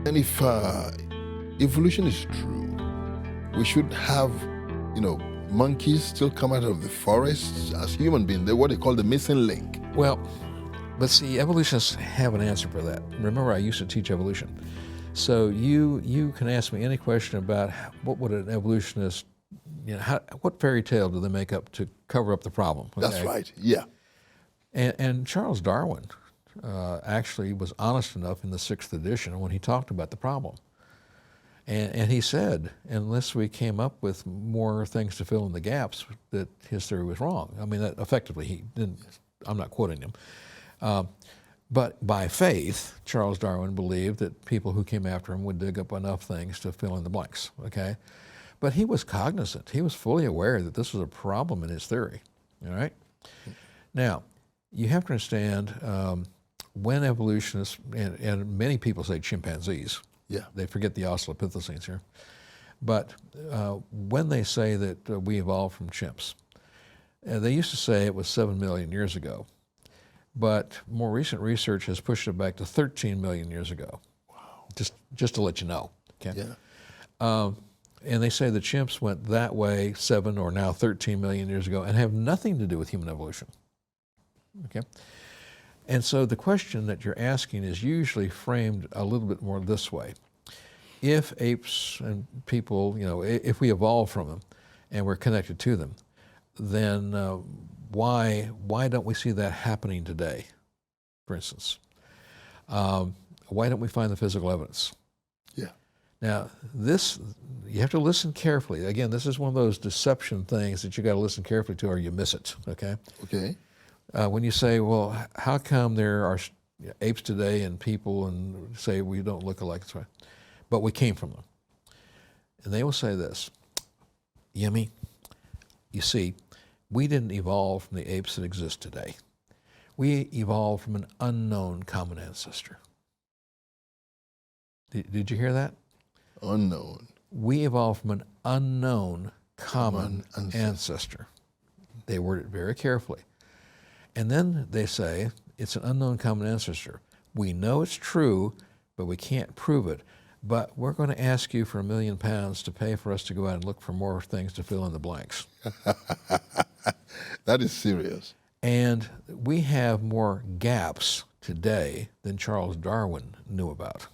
And if evolution is true, we should have, monkeys still come out of the forests as human beings. They're what they call the missing link. Well, but see, evolutionists have an answer for that. Remember, I used to teach evolution. So you can ask me any question about what would an evolutionist, what fairy tale do they make up to cover up the problem? Okay? That's right, yeah. And Charles Darwin actually was honest enough in the 6th edition when he talked about the problem. And he said, unless we came up with more things to fill in the gaps, that his theory was wrong. I mean, that effectively, he didn't, I'm not quoting him. But by faith, Charles Darwin believed that people who came after him would dig up enough things to fill in the blanks, okay? But he was cognizant. He was fully aware that this was a problem in his theory, all right? Now, you have to understand when evolutionists, and many people say chimpanzees, yeah, they forget the Australopithecines here, but when they say that we evolved from chimps, they used to say it was 7 million years ago. But more recent research has pushed it back to 13 million years ago. Wow. Just to let you know. Okay? Yeah. And they say the chimps went that way 7 or now 13 million years ago and have nothing to do with human evolution. Okay? And so the question that you're asking is usually framed a little bit more this way. If apes and people, if we evolved from them and we're connected to them, then why don't we see that happening today, for instance? Why don't we find the physical evidence? Yeah. Now, this, you have to listen carefully. Again, this is one of those deception things that you got to listen carefully to or you miss it, okay? Okay. When you say, well, how come there are apes today and people and say we don't look alike, that's right, but we came from them. And they will say this, Yemi, you see, we didn't evolve from the apes that exist today. We evolved from an unknown common ancestor. Did you hear that? Unknown. We evolved from an unknown common ancestor. They word it very carefully. And then they say, it's an unknown common ancestor. We know it's true, but we can't prove it. But we're going to ask you for £1 million to pay for us to go out and look for more things to fill in the blanks. That is serious. And we have more gaps today than Charles Darwin knew about.